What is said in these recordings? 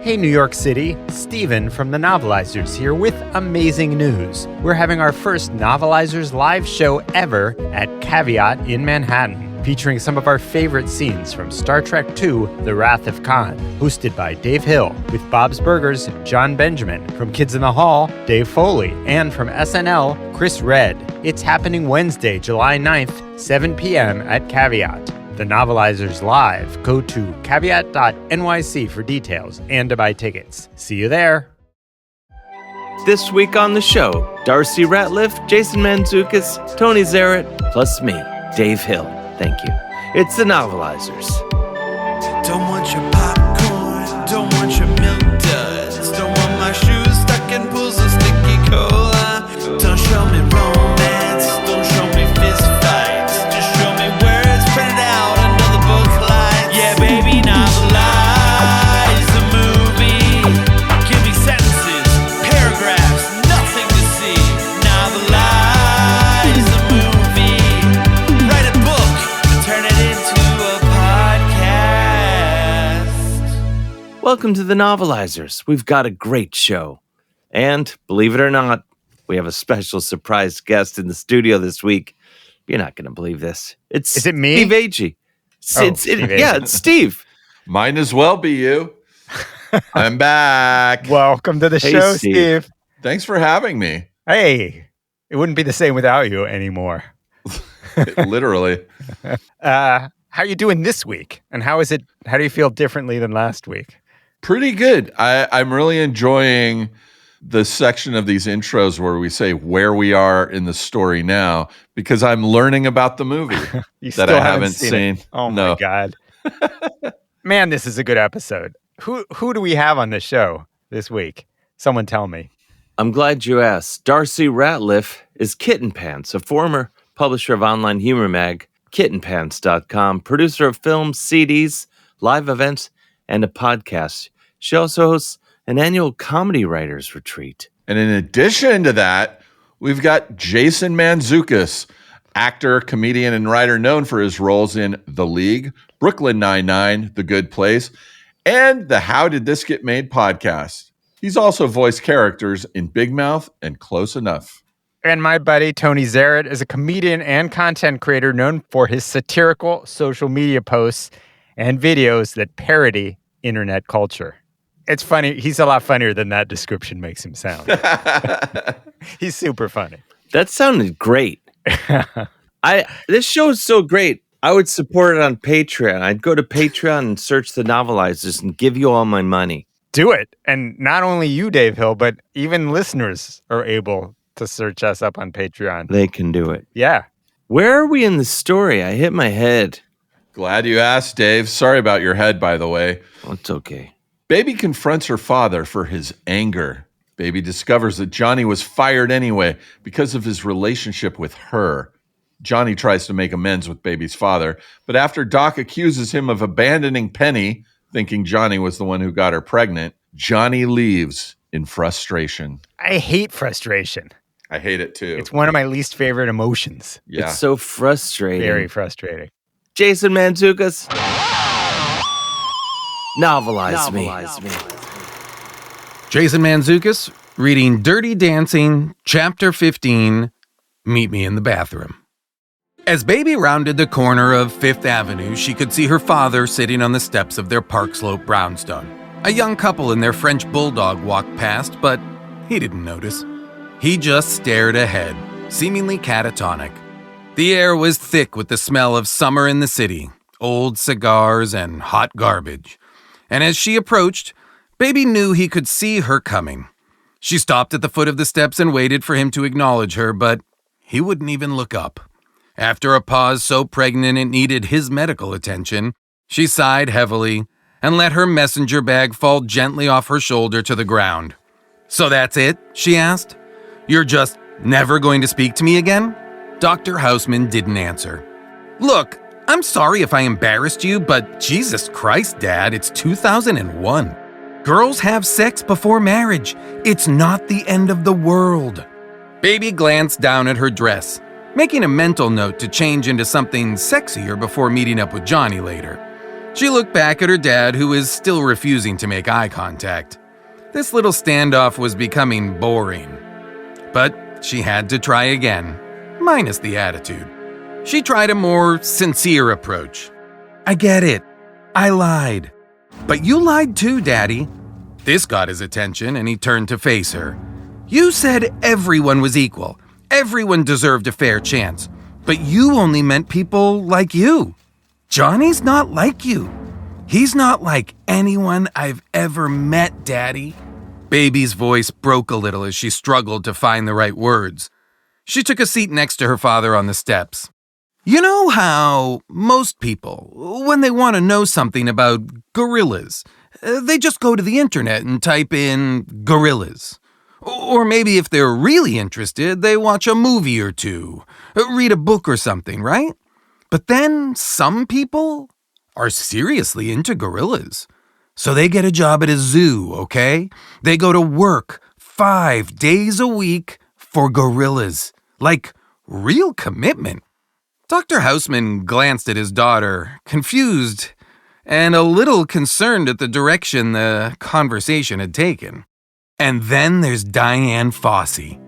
Hey, New York City, Steven from the Novelizers here with amazing news. We're having our first Novelizers live show ever at Caveat in Manhattan, featuring some of our favorite scenes from Star Trek II, The Wrath of Khan, hosted by Dave Hill, with Bob's Burgers, John Benjamin, from Kids in the Hall, Dave Foley, and from SNL, Chris Redd. It's happening Wednesday, July 9th, 7 p.m. at Caveat. The Novelizers Live. Go to caveat.nyc for details and to buy tickets. See you there. This week on the show, Darci Ratliff, Jason Mantzoukas, Tony Zaret, plus me, Dave Hill. Thank you. It's the Novelizers. Don't want your popcorn, don't want your milk duds, don't want my shoes stuck in pools of sticky cola. Don't show me romance, don't show me fist fights, just show me where it's printed out under the book lights. Yeah, baby, novelize the movie. Give me sentences, paragraphs, nothing to see. Novelize the movie. Write a book, turn it into a podcast. Welcome to the Novelizers. We've got a great show. And, believe it or not, we have a special surprise guest in the studio this week. You're not going to believe this. Is it me? Steve Agee. Yeah, it's Steve. Might as well be you. I'm back. Welcome to the Hey, show, Steve. Steve. Thanks for having me. Hey, it wouldn't be the same without you anymore. Literally. How are you doing this week? And how do you feel differently than last week? Pretty good. I'm really enjoying the section of these intros where we say where we are in the story now, because I'm learning about the movie You that still I haven't seen. it. Oh No. my God. Man, this is a good episode. Who do we have on the show this week? Someone tell me. I'm glad you asked. Darci Ratliff is Kitten Pants, a former publisher of online humor mag, kittenpants.com, producer of films, CDs, live events, and a podcast. She also hosts an annual comedy writers retreat. And in addition to that, we've got Jason Mantzoukas, actor, comedian, and writer known for his roles in The League, Brooklyn Nine-Nine, The Good Place, and the How Did This Get Made podcast. He's also voiced characters in Big Mouth and Close Enough. And my buddy Tony Zaret is a comedian and content creator known for his satirical social media posts and videos that parody internet culture. It's funny. He's a lot funnier than that description makes him sound. He's super funny. That sounded great. This show is so great. I would support it on Patreon. I'd go to Patreon and search the Novelizers and give you all my money. Do it. And not only you, Dave Hill, but even listeners are able to search us up on Patreon. They can do it. Yeah. Where are we in the story? I hit my head. Glad you asked, Dave. Sorry about your head, by the way. Oh, it's okay. Baby confronts her father for his anger. Baby discovers that Johnny was fired anyway because of his relationship with her. Johnny tries to make amends with Baby's father, but after Doc accuses him of abandoning Penny, thinking Johnny was the one who got her pregnant, Johnny leaves in frustration. I hate frustration. I hate it too. It's one of my least favorite emotions. Yeah. It's so frustrating. Very frustrating. Jason Mantzoukas. Novelize me. Jason Mantzoukas, reading Dirty Dancing, Chapter 15, Meet Me in the Bathroom. As Baby rounded the corner of Fifth Avenue, she could see her father sitting on the steps of their Park Slope brownstone. A young couple and their French bulldog walked past, but he didn't notice. He just stared ahead, seemingly catatonic. The air was thick with the smell of summer in the city, old cigars and hot garbage. And as she approached, Baby knew he could see her coming. She stopped at the foot of the steps and waited for him to acknowledge her, but he wouldn't even look up. After a pause so pregnant it needed his medical attention, she sighed heavily and let her messenger bag fall gently off her shoulder to the ground. "So that's it?" she asked. "You're just never going to speak to me again?" Dr. Houseman didn't answer. "Look, I'm sorry if I embarrassed you, but Jesus Christ, Dad, it's 2001. Girls have sex before marriage. It's not the end of the world." Baby glanced down at her dress, making a mental note to change into something sexier before meeting up with Johnny later. She looked back at her dad, who was still refusing to make eye contact. This little standoff was becoming boring. But she had to try again, minus the attitude. She tried a more sincere approach. I get it. I lied. But you lied too, Daddy. This got his attention, and he turned to face her. You said everyone was equal. Everyone deserved a fair chance. But you only meant people like you. Johnny's not like you. He's not like anyone I've ever met, Daddy. Baby's voice broke a little as she struggled to find the right words. She took a seat next to her father on the steps. You know how most people, when they want to know something about gorillas, they just go to the internet and type in gorillas. Or maybe if they're really interested, they watch a movie or two, read a book or something, right? But then some people are seriously into gorillas. So they get a job at a zoo, okay? They go to work 5 days a week for gorillas. Like real commitment. Dr. Houseman glanced at his daughter, confused and a little concerned at the direction the conversation had taken. And then there's Diane Fossey.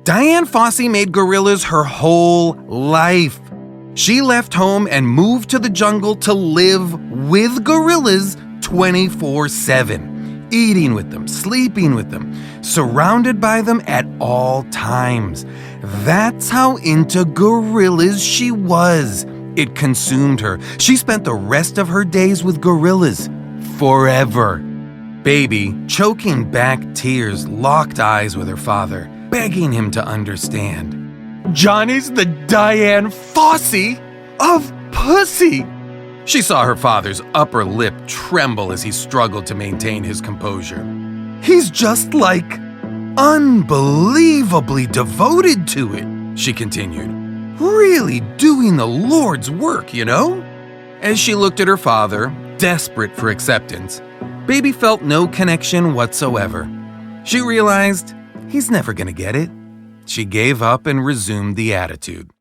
Diane Fossey made gorillas her whole life. She left home and moved to the jungle to live with gorillas 24/7, eating with them, sleeping with them, surrounded by them at all times. That's how into gorillas she was. It consumed her. She spent the rest of her days with gorillas forever. Baby, choking back tears, locked eyes with her father, begging him to understand. Johnny's the Diane Fossey of pussy. She saw her father's upper lip tremble as he struggled to maintain his composure. He's just like unbelievably devoted to it, she continued. Really doing the Lord's work, you know? As she looked at her father, desperate for acceptance, Baby felt no connection whatsoever. She realized he's never gonna get it. She gave up and resumed the attitude.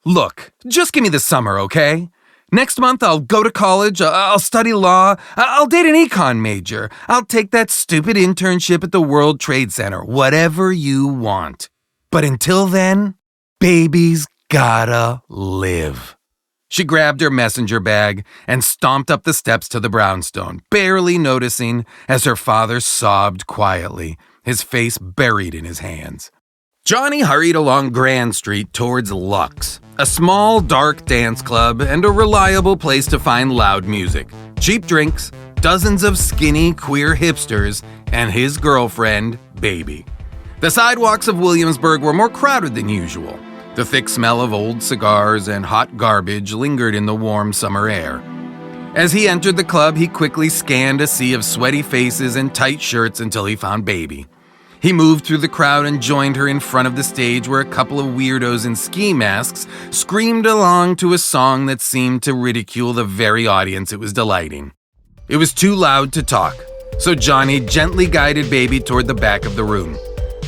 Look, just give me the summer, okay? Next month I'll go to college, I'll study law, I'll date an econ major, I'll take that stupid internship at the World Trade Center, whatever you want. But until then, Baby's gotta live. She grabbed her messenger bag and stomped up the steps to the brownstone, barely noticing as her father sobbed quietly, his face buried in his hands. Johnny hurried along Grand Street towards Lux, a small, dark dance club and a reliable place to find loud music, cheap drinks, dozens of skinny, queer hipsters, and his girlfriend, Baby. The sidewalks of Williamsburg were more crowded than usual. The thick smell of old cigars and hot garbage lingered in the warm summer air. As he entered the club, he quickly scanned a sea of sweaty faces and tight shirts until he found Baby. He moved through the crowd and joined her in front of the stage where a couple of weirdos in ski masks screamed along to a song that seemed to ridicule the very audience it was delighting. It was too loud to talk, so Johnny gently guided Baby toward the back of the room.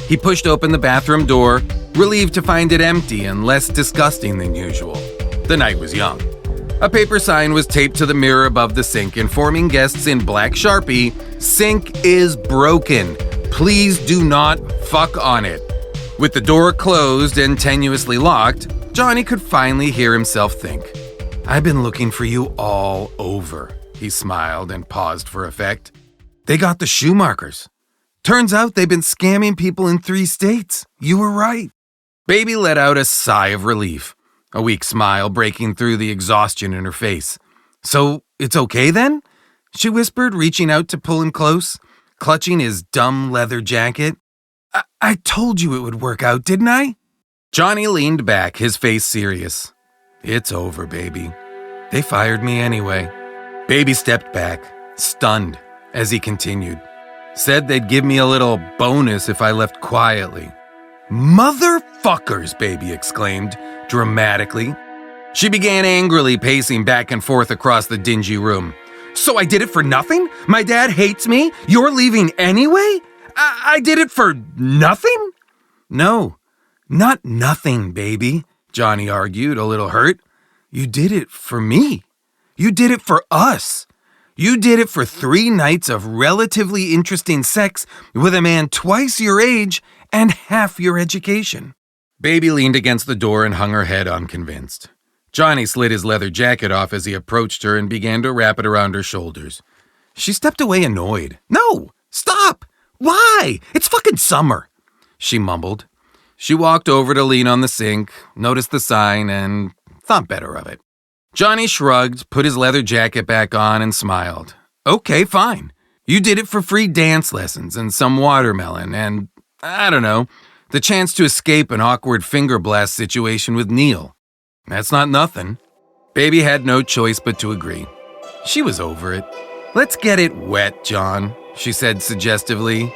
He pushed open the bathroom door, relieved to find it empty and less disgusting than usual. The night was young. A paper sign was taped to the mirror above the sink, informing guests in black Sharpie, "Sink is broken. Please do not fuck on it." With the door closed and tenuously locked, Johnny could finally hear himself think. "I've been looking for you all over," he smiled and paused for effect. "They got the shoe markers. Turns out they've been scamming people in 3 states. You were right." Baby let out a sigh of relief, a weak smile breaking through the exhaustion in her face. "So it's okay then?" she whispered, reaching out to pull him close, clutching his dumb leather jacket. I told you it would work out, didn't I?" Johnny leaned back, his face serious. "It's over, Baby. They fired me anyway." Baby stepped back, stunned, as he continued. "Said they'd give me a little bonus if I left quietly." "Motherfuckers!" Baby exclaimed, dramatically. She began angrily pacing back and forth across the dingy room. "So I did it for nothing? My dad hates me? You're leaving anyway? I did it for nothing?" "No, not nothing, Baby," Johnny argued, a little hurt. "You did it for me. You did it for us. You did it for 3 nights of relatively interesting sex with a man twice your age and half your education. Baby leaned against the door and hung her head unconvinced. Johnny slid his leather jacket off as he approached her and began to wrap it around her shoulders. She stepped away annoyed. No, stop! Why? It's fucking summer, she mumbled. She walked over to lean on the sink, noticed the sign, and thought better of it. Johnny shrugged, put his leather jacket back on, and smiled. Okay, fine. You did it for free dance lessons and some watermelon and, I don't know, the chance to escape an awkward finger blast situation with Neil. That's not nothing. Baby had no choice but to agree. She was over it. Let's get it wet, John, she said suggestively.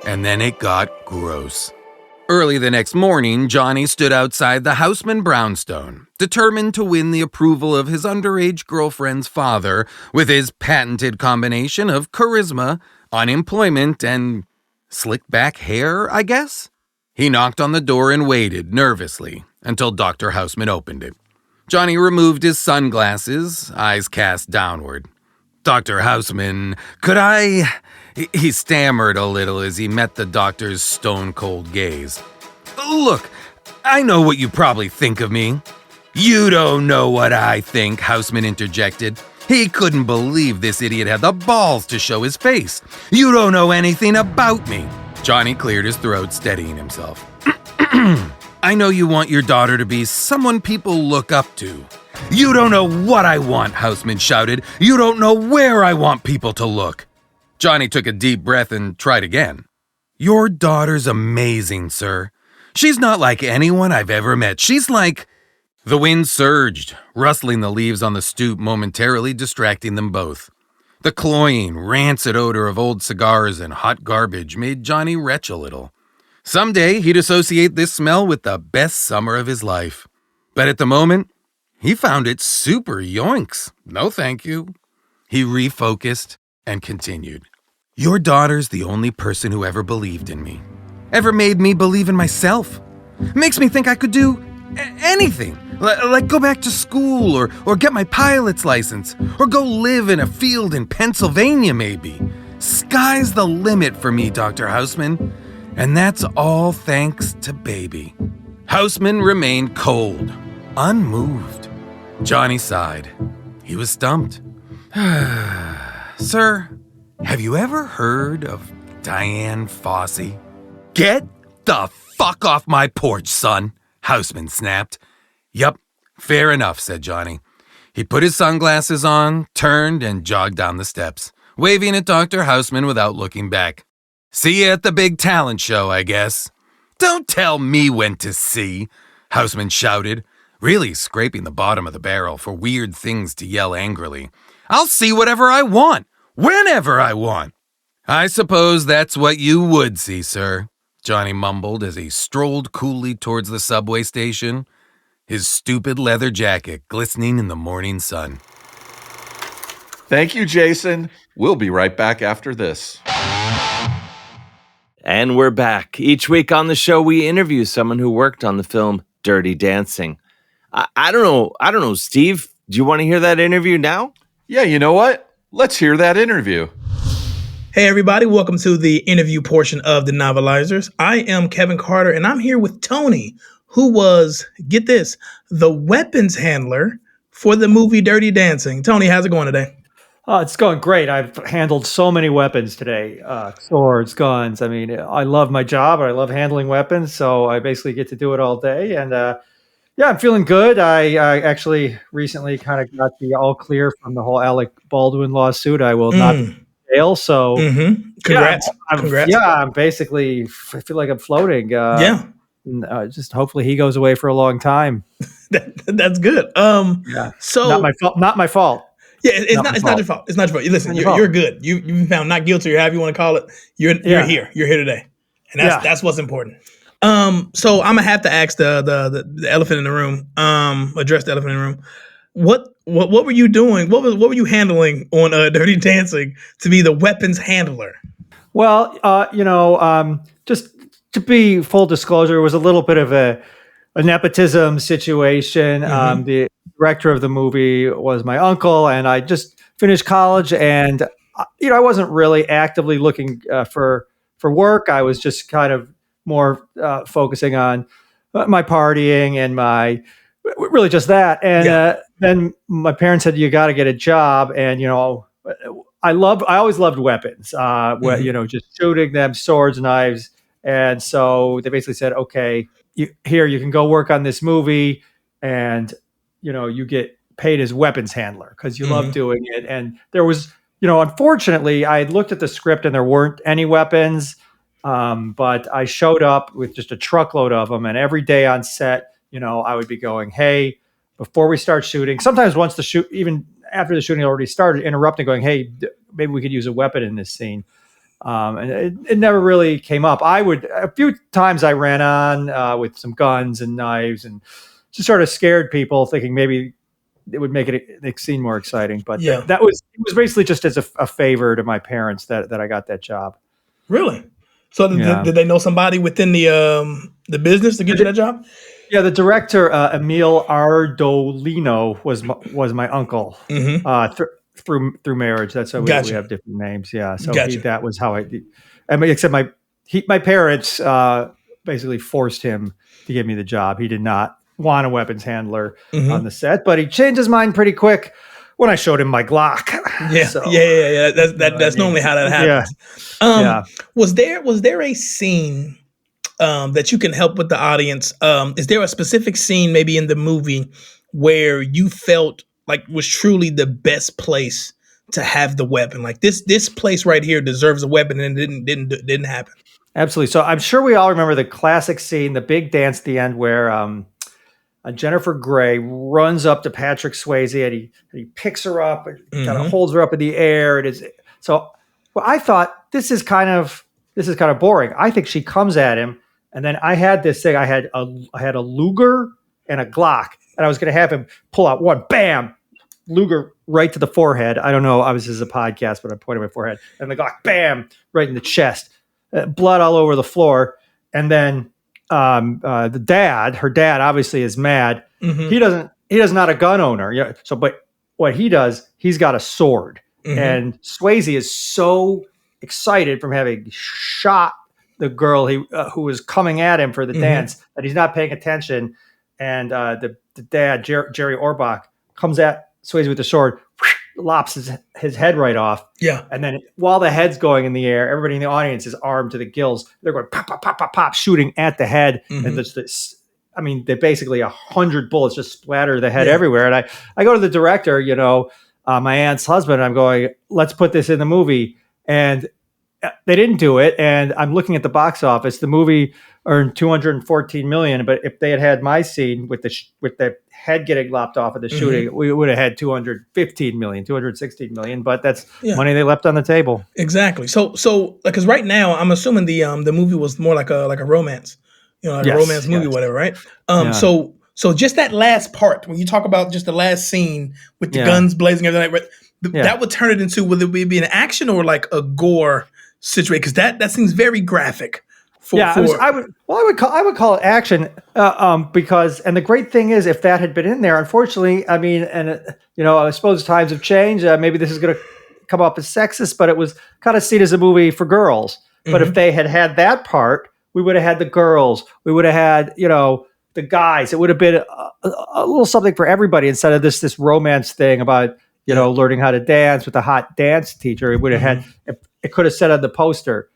And then it got gross. Early the next morning, Johnny stood outside the Houseman brownstone, determined to win the approval of his underage girlfriend's father with his patented combination of charisma, unemployment, and slick back hair, I guess? He knocked on the door and waited nervously until Dr. Houseman opened it. Johnny removed his sunglasses, eyes cast downward. Dr. Houseman, could I... He stammered a little as he met the doctor's stone-cold gaze. Look, I know what you probably think of me. You don't know what I think, Houseman interjected. He couldn't believe this idiot had the balls to show his face. You don't know anything about me. Johnny cleared his throat, steadying himself. I know you want your daughter to be someone people look up to. You don't know what I want, Houseman shouted. You don't know where I want people to look. Johnny took a deep breath and tried again. Your daughter's amazing, sir. She's not like anyone I've ever met. She's like... The wind surged, rustling the leaves on the stoop, momentarily distracting them both. The cloying, rancid odor of old cigars and hot garbage made Johnny retch a little. Someday he'd associate this smell with the best summer of his life. But at the moment, he found it super yoinks. No thank you. He refocused and continued. Your daughter's the only person who ever believed in me. Ever made me believe in myself. Makes me think I could do anything. Like go back to school or get my pilot's license or go live in a field in Pennsylvania maybe. Sky's the limit for me, Dr. Houseman. And that's all thanks to Baby. Houseman remained cold, unmoved. Johnny sighed. He was stumped. Sir, have you ever heard of Diane Fossey? Get the fuck off my porch, son, Houseman snapped. Yup, fair enough, said Johnny. He put his sunglasses on, turned, and jogged down the steps, waving at Dr. Houseman without looking back. See you at the big talent show, I guess. Don't tell me when to see, Houseman shouted, really scraping the bottom of the barrel for weird things to yell angrily. I'll see whatever I want, whenever I want. I suppose that's what you would see, sir, Johnny mumbled as he strolled coolly towards the subway station, his stupid leather jacket glistening in the morning sun. Thank you, Jason. We'll be right back after this. And we're back. Each week on the show, we interview someone who worked on the film Dirty Dancing. I don't know, Steve, do you want to hear that interview now? Yeah, you know what? Let's hear that interview. Hey, everybody. Welcome to the interview portion of the Novelizers. I am Kevin Carter, and I'm here with Tony, who was, get this, the weapons handler for the movie Dirty Dancing. Tony, how's it going today? It's going great. I've handled so many weapons today, swords, guns. I mean, I love my job. I love handling weapons, so I basically get to do it all day. And yeah, I'm feeling good. I actually recently kind of got the all clear from the whole Alec Baldwin lawsuit. I will not be in jail. So Congrats. Congrats. I'm basically, I feel like I'm floating. Just hopefully he goes away for a long time. That's good. So not my fault. Yeah, it's not your fault. It's not your fault. Listen, you're good. You found not guilty or however you want to call it. You're here. You're here today, and that's what's important. So I'm gonna have to ask the elephant in the room. Address the elephant in the room. What were you doing? What were you handling on Dirty Dancing to be the weapons handler? Well, just to be full disclosure, it was a little bit of a nepotism situation. The director of the movie was my uncle, and I just finished college, and I wasn't really actively looking for work. I was just kind of more focusing on my partying and my really just that. And then my parents said, "You got to get a job." And I always loved weapons. Just shooting them, swords, knives. And so they basically said, "Okay, you can go work on this movie, and you get paid as weapons handler because you love doing it." And there was, unfortunately, I had looked at the script and there weren't any weapons, but I showed up with just a truckload of them, and every day on set, I would be going, "Hey, before we start shooting," sometimes once the shoot, even after the shooting already started, interrupting, going, "Hey, maybe we could use a weapon in this scene." And it never really came up. A few times I ran on with some guns and knives and just sort of scared people, thinking maybe it would make the scene more exciting. But it was basically just as a favor to my parents that I got that job. Really? So did they know somebody within the business to get you that job? Yeah, the director, Emil Ardolino, was my uncle through marriage. That's how we have different names. Yeah, so that was how except my parents basically forced him to give me the job. He did not want a weapons handler on the set, but he changed his mind pretty quick when I showed him my Glock. Yeah. That's normally how that happens. Was there a scene that you can help with the audience? Is there a specific scene maybe in the movie where you felt like was truly the best place to have the weapon? Like this place right here deserves a weapon, and it didn't happen. Absolutely. So I'm sure we all remember the classic scene, the big dance at the end where Jennifer Grey runs up to Patrick Swayze and he picks her up and kind of holds her up in the air. I thought this is kind of boring. I think she comes at him, and then I had this thing. I had a Luger and a Glock, and I was going to have him pull out one, bam, Luger right to the forehead. I don't know. Obviously, this is a podcast, but I pointed my forehead, and the Glock, bam, right in the chest. Blood all over the floor. And then her dad obviously is mad. He does not a gun owner. But what he does, he's got a sword. And Swayze is so excited from having shot the girl who was coming at him for the dance that he's not paying attention. And the dad, Jerry Orbach, comes at Swayze with the sword, lops his head right off. Yeah. And then while the head's going in the air, everybody in the audience is armed to the gills. They're going pop, pop, pop, pop, pop, shooting at the head. And they basically 100 bullets just splatter the head everywhere. And I go to the director, my aunt's husband, and I'm going, let's put this in the movie. And they didn't do it. And I'm looking at the box office. The movie earned $214 million. But if they had my scene with the head getting lopped off of the shooting, we would have had $215 million, $216 million. But that's money they left on the table. Exactly. So because right now I'm assuming the movie was more like a romance, a romance movie, whatever, right? So just that last part, when you talk about just the last scene with the guns blazing, everything, right? That would turn it into, whether it be an action or like a gore situation, because that seems very graphic. I would call it action because, and the great thing is, if that had been in there, unfortunately, I mean, I suppose times have changed. Maybe this is going to come up as sexist, but it was kind of seen as a movie for girls. But if they had that part, we would have had the girls. We would have had, the guys. It would have been a little something for everybody instead of this romance thing about, learning how to dance with a hot dance teacher. It would have had, it could have said on the poster,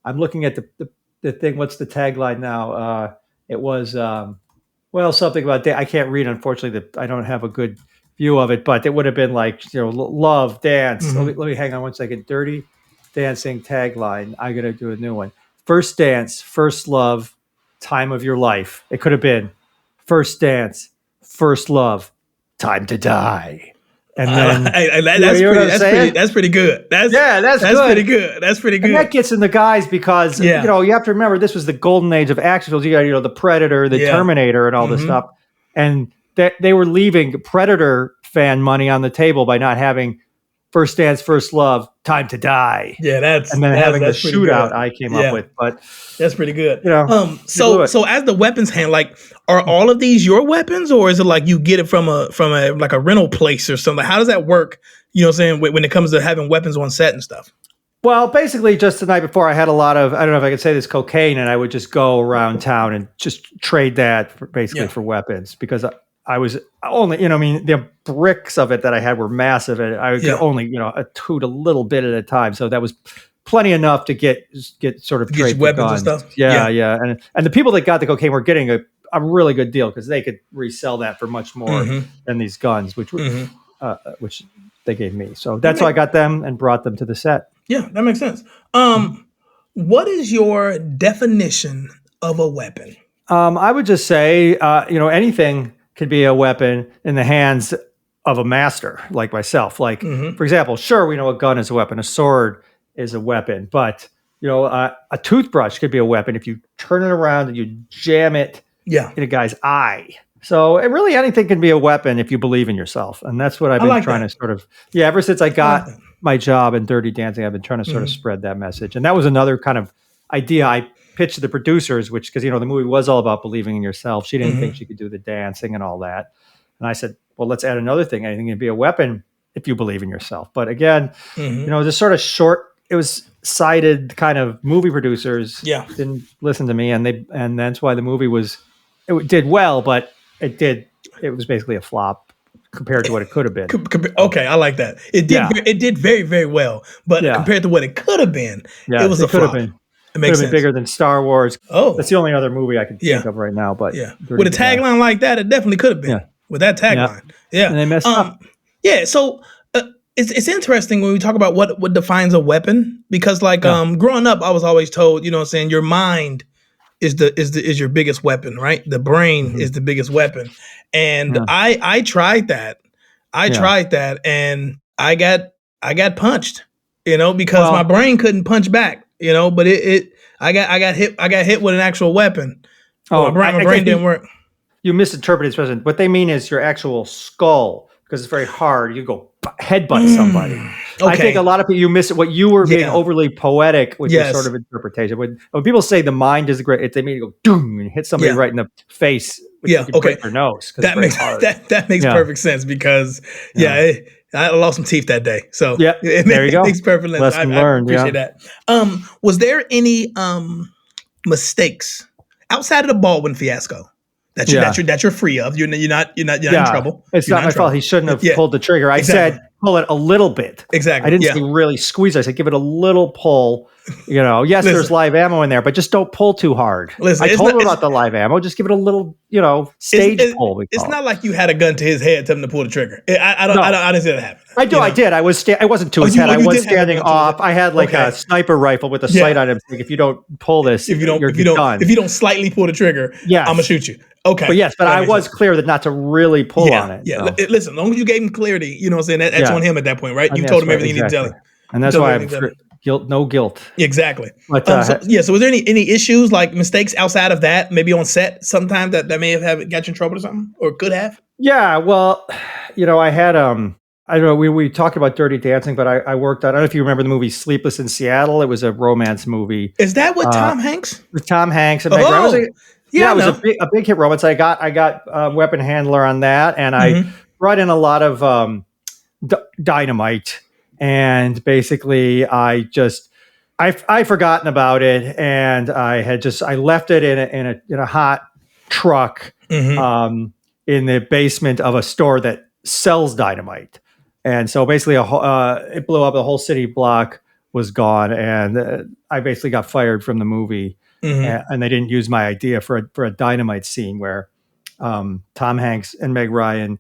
I'm looking at the thing. What's the tagline now? It was, something about I can't read, unfortunately, I don't have a good view of it, but it would have been like, love, dance. Let me hang on one second. Dirty Dancing tagline. I'm going to do a new one. First dance, first love, time of your life. It could have been first dance, first love, time to die. And then that's pretty good. That's good. Pretty good. That's pretty good. And that gets in the guys because you have to remember this was the golden age of action films. You got the Predator, the Terminator, and all this stuff. And they were leaving Predator fan money on the table by not having First Dance, First Love, Time to Die. Yeah, and then having the shootout I came up with. But that's pretty good. So as the weapons hand, like, are all of these your weapons, or is it like you get it from a like a rental place or something? How does that work? You know what I'm saying, when it comes to having weapons on set and stuff? Well, basically, just the night before, I had a lot of, I don't know if I could say this, cocaine, and I would just go around town and just trade that for weapons, because I was only, the bricks of it that I had were massive, and I could only, toot a little bit at a time. So that was plenty enough to get sort of trade weapons and stuff. Yeah. And the people that got the cocaine were getting a really good deal, because they could resell that for much more than these guns, which they gave me. So that's how I got them and brought them to the set. Yeah, that makes sense. What is your definition of a weapon? I would just say, anything could be a weapon in the hands of a master like myself. Like, for example, sure, we know a gun is a weapon, a sword is a weapon, but a toothbrush could be a weapon if you turn it around and you jam it in a guy's eye. So really anything can be a weapon if you believe in yourself. And that's what I've been trying to sort of, ever since I got my job in Dirty Dancing, I've been trying to sort of spread that message. And that was another kind of idea I pitched to the producers, which, because, the movie was all about believing in yourself. She didn't think she could do the dancing and all that. And I said, well, let's add another thing. Anything can be a weapon if you believe in yourself. But again, this sort of short, it was sighted kind of movie producers didn't listen to me. And that's why the movie it did well, but it was basically a flop compared to what it could have been. Okay, I like that. It did very, very well, but compared to what it could have been, it was a flop. It makes sense. Been bigger than Star Wars. Oh, that's the only other movie I can think of right now. But with a tagline like that, it definitely could have been. Yeah. With that tagline, and they messed up. Yeah, so it's interesting when we talk about what defines a weapon, because growing up, I was always told, your mind is your biggest weapon, right? The brain is the biggest weapon. And I tried that. Tried that, and I got punched, because my brain couldn't punch back, but I got hit with an actual weapon. My brain didn't work. You misinterpreted, President. What they mean is your actual skull, because it's very hard. You go headbutt somebody. Okay. I think a lot of people, you miss it. What you were being overly poetic with your sort of interpretation. When people say the mind is great, they mean you go doom and hit somebody right in the face. Break their nose. That makes perfect sense, because I lost some teeth that day. So there you go. It makes perfect sense. Lesson learned. I appreciate that. Was there any mistakes outside of the Baldwin fiasco that you're free of? You're not in trouble. It's not my fault. He shouldn't have pulled the trigger. I said pull it a little bit. Exactly. I didn't say really squeeze. I said give it a little pull. Yes, there's live ammo in there, but just don't pull too hard. I told him about the live ammo. Just give it a little, stage pull. It's not like you had a gun to his head, telling him to pull the trigger. I didn't see that happen. I did. I wasn't to his head. I was standing off. I had a sniper rifle with a sight on him. Like, if you don't pull this, if you don't slightly pull the trigger, I'm gonna shoot you. Okay. But I was clear that not to really pull on it. Yeah. So. Listen, as long as you gave him clarity, that's on him at that point, right? You told him everything you need to tell him. And that's why I'm no guilt. Exactly. But, so was there any issues, like mistakes outside of that, maybe on set sometime that may have got you in trouble or something, or could have? Yeah. Well, I had, I don't know, we talked about Dirty Dancing, but I worked on, I don't know if you remember the movie Sleepless in Seattle. It was a romance movie. Is that with Tom Hanks? With Tom Hanks and Meg Ryan. It was a big hit romance. I got weapon handler on that, and I brought in a lot of dynamite, and basically I forgotten about it, and I left it in a hot truck in the basement of a store that sells dynamite, and so basically it blew up. The whole city block was gone, and I basically got fired from the movie. And they didn't use my idea for a dynamite scene where Tom Hanks and Meg Ryan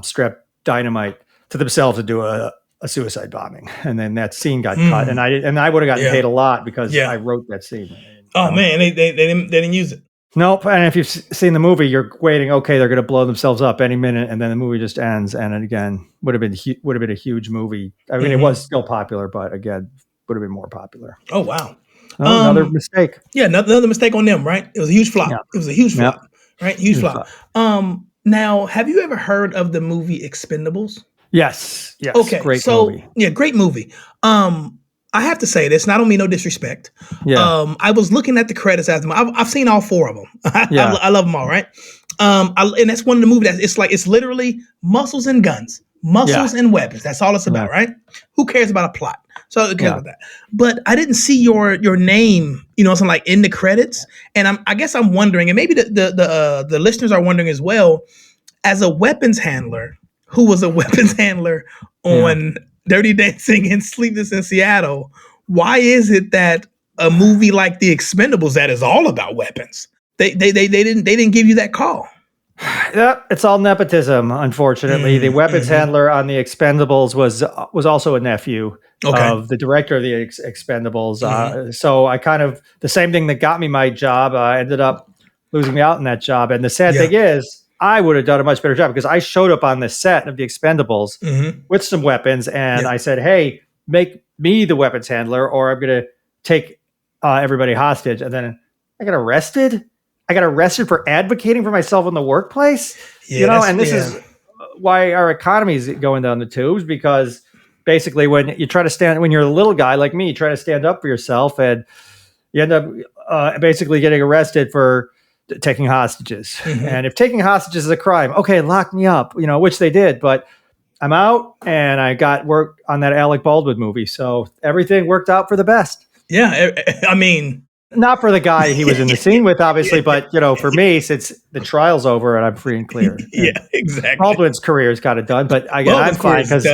strapped dynamite to themselves to do a suicide bombing, and then that scene got cut, and I would have gotten paid a lot because I wrote that scene. Man, they didn't use it. Nope. And if you've seen the movie, you're waiting. Okay, they're going to blow themselves up any minute, and then the movie just ends. And again, would have been a huge movie. I mean, it was still popular, but again, would have been more popular. Oh wow. Another mistake. Yeah, another mistake on them, right? It was a huge flop. Yeah. It was a huge flop, right? Huge flop. Now, have you ever heard of the movie Expendables? Yes. Yes. Okay, Great so movie. yeah, great movie. I have to say this, and I don't mean no disrespect. Yeah. I was looking at the credits after I've seen all four of them. Yeah. I love them all, right? And that's one of the movies that it's literally muscles and guns, muscles and weapons. That's all it's about, right? Who cares about a plot? So who cares about that? But I didn't see your name, something like in the credits, and I guess I'm wondering, and maybe the listeners are wondering as well, as a weapons handler who was a weapons handler on Dirty Dancing and Sleepless in Seattle, why is it that a movie like The Expendables that is all about weapons, they didn't give you that call? Yeah, it's all nepotism. Unfortunately, the weapons handler on The Expendables was also a nephew of the director of The Expendables. So I kind of the same thing that got me my job ended up losing me out in that job. And the sad thing is, I would have done a much better job because I showed up on the set of The Expendables with some weapons, and I said, "Hey, make me the weapons handler, or I'm going to take everybody hostage." And then I got arrested. I got arrested for advocating for myself in the workplace. And this is why our economy is going down the tubes, because basically when you're a little guy like me, you try to stand up for yourself, and you end up basically getting arrested for taking hostages. And if taking hostages is a crime, okay, lock me up, which they did, but I'm out and I got work on that Alec Baldwin movie. So everything worked out for the best. Yeah. I mean, not for the guy he was in the scene with, obviously, but for me, since the trial's over and I'm free and clear. Yeah, exactly. Baldwin's career's got it done, but I'm fine because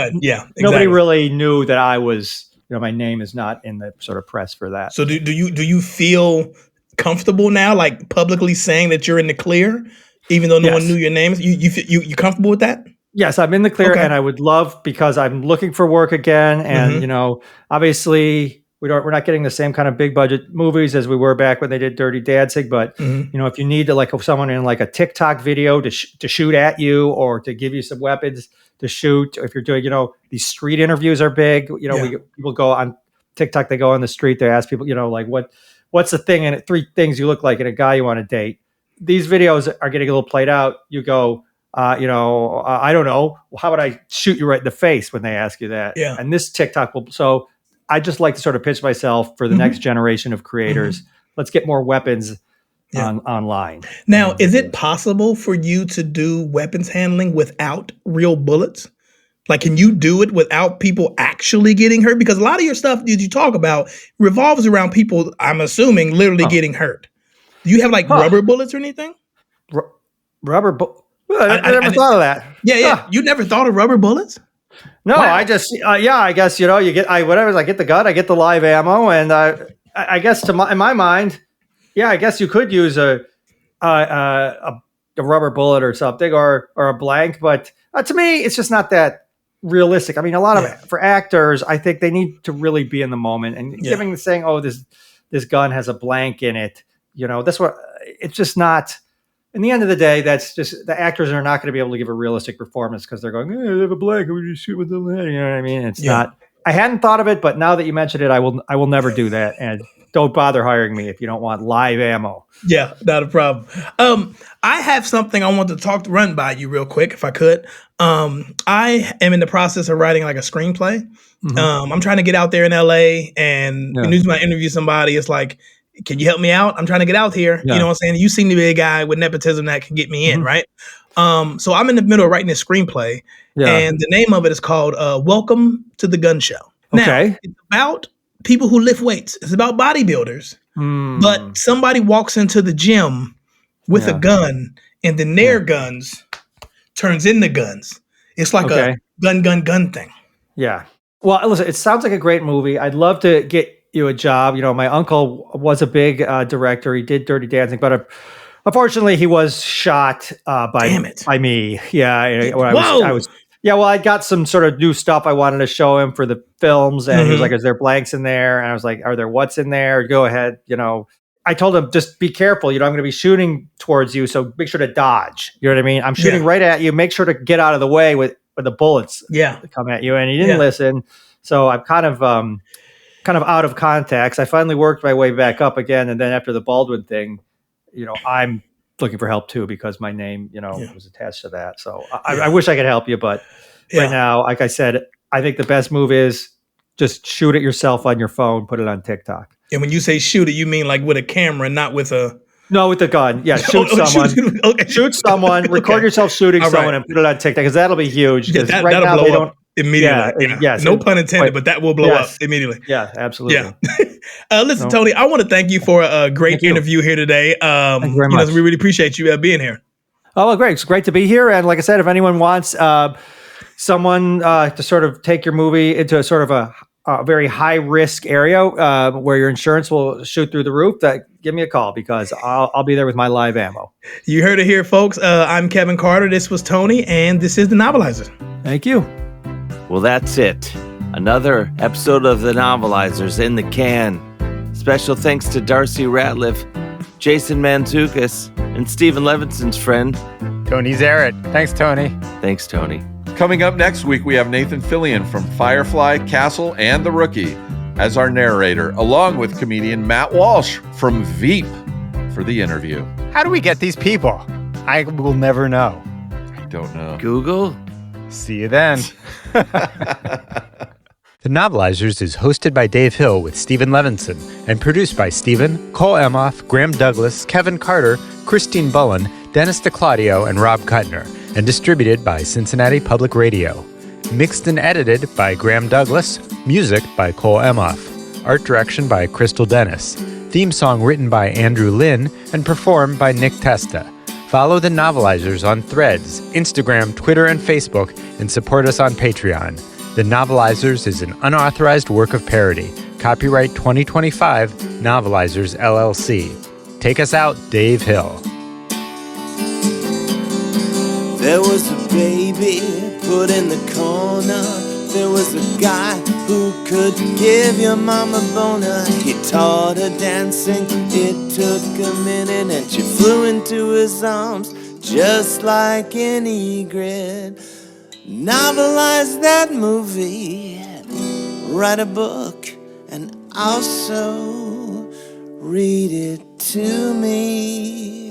nobody really knew that I was, my name is not in the sort of press for that. So do you feel comfortable now, like publicly saying that you're in the clear, even though no one knew your name? You comfortable with that? Yes, I'm in the clear, and I would love, because I'm looking for work again, and obviously we're not getting the same kind of big budget movies as we were back when they did Dirty Dancing. But if you need to someone in like a TikTok video to shoot at you or to give you some weapons to shoot, if you're doing these street interviews are big. People go on TikTok, they go on the street, they ask people what's the thing and 3 things you look like in a guy you want to date. These videos are getting a little played out. You go, I don't know. How about I shoot you right in the face when they ask you that? Yeah. And this TikTok will. So I just like to sort of pitch myself for the next generation of creators. Let's get more weapons online. Now, is it possible for you to do weapons handling without real bullets? Like, can you do it without people actually getting hurt? Because a lot of your stuff that you talk about revolves around people, I'm assuming, literally getting hurt. Do you have rubber bullets or anything? Rubber bullets? I never thought of that. Yeah. You never thought of rubber bullets? No, wow. I just, I guess, you get, I get the gun, I get the live ammo. And I guess in my mind, I guess you could use a rubber bullet or something or a blank. But to me, it's just not that realistic. I mean, a lot of for actors, I think they need to really be in the moment and saying, oh, this gun has a blank in it. That's what it's just not. In the end of the day, that's just the actors are not going to be able to give a realistic performance because they're going, they have a blank. We just shoot with them. You know what I mean? It's not. I hadn't thought of it, but now that you mentioned it, I will never do that. And don't bother hiring me if you don't want live ammo. Yeah, not a problem. I have something I want to run by you real quick, if I could. I am in the process of writing like a screenplay. I'm trying to get out there in LA, and when I interview somebody, it's like, can you help me out? I'm trying to get out here. You know what I'm saying? You seem to be a guy with nepotism that can get me in, right? So I'm in the middle of writing this screenplay, and the name of it is called Welcome to the Gun Show. Now, it's about people who lift weights. It's about bodybuilders. But somebody walks into the gym with a gun, and then their guns turns into guns. It's like a gun thing. Yeah. Well, listen, it sounds like a great movie. I'd love to get you a job. My uncle was a big director. He did Dirty Dancing, but unfortunately he was shot by me. Yeah. I got some sort of new stuff I wanted to show him for the films. And he was like, is there blanks in there? And I was like, are there what's in there? Go ahead. I told him, just be careful. I'm going to be shooting towards you. So make sure to dodge. You know what I mean? I'm shooting right at you. Make sure to get out of the way with the bullets come at you. And he didn't listen. So I'm kind of out of contacts. I finally worked my way back up again. And then after the Baldwin thing, I'm looking for help too, because my name, was attached to that. So I wish I could help you, but right now. Like I said, I think the best move is just shoot it yourself on your phone, put it on TikTok. And when you say shoot it, you mean like with a camera, not with a... No, with the gun. Yeah, shoot someone. Shoot someone, record yourself shooting someone and put it on TikTok, because that'll be huge. Yeah, that'll blow up immediately. Yes. No pun intended, but that will blow up immediately. Yeah, absolutely. Yeah. Listen, Tony, I want to thank you for a great interview here today. Thank you very much. We really appreciate you being here. Oh, well, great. It's great to be here. And like I said, if anyone wants someone to sort of take your movie into a sort of a very high risk area where your insurance will shoot through the roof, give me a call, because I'll be there with my live ammo. You heard it here, folks. I'm Kevin Carter. This was Tony, and this is the Novelizers. Thank you. Well, that's it. Another episode of the Novelizers in the can. Special thanks to Darci Ratliff, Jason Mantzoukas, and Stephen Levinson's friend, Tony Zaret. Thanks, Tony. Thanks, Tony. Coming up next week, we have Nathan Fillion from Firefly, Castle, and The Rookie as our narrator, along with comedian Matt Walsh from Veep for the interview. How do we get these people? I will never know. I don't know. Google? See you then. The Novelizers is hosted by Dave Hill with Stephen Levinson and produced by Stephen, Cole Emhoff, Graham Douglas, Kevin Carter, Christine Bullen, Dennis DeClaudio, and Rob Kuttner, and distributed by Cincinnati Public Radio. Mixed and edited by Graham Douglas. Music by Cole Emhoff. Art direction by Crystal Dennis. Theme song written by Andrew Lynn and performed by Nick Testa. Follow the Novelizers on Threads, Instagram, Twitter, and Facebook, and support us on Patreon. The Novelizers is an unauthorized work of parody. Copyright 2025, Novelizers, LLC. Take us out, Dave Hill. There was a baby put in the corner. There was a guy who could give your mama a boner. He taught her dancing, it took a minute, and she flew into his arms just like an egret. Novelize that movie, write a book, and also read it to me.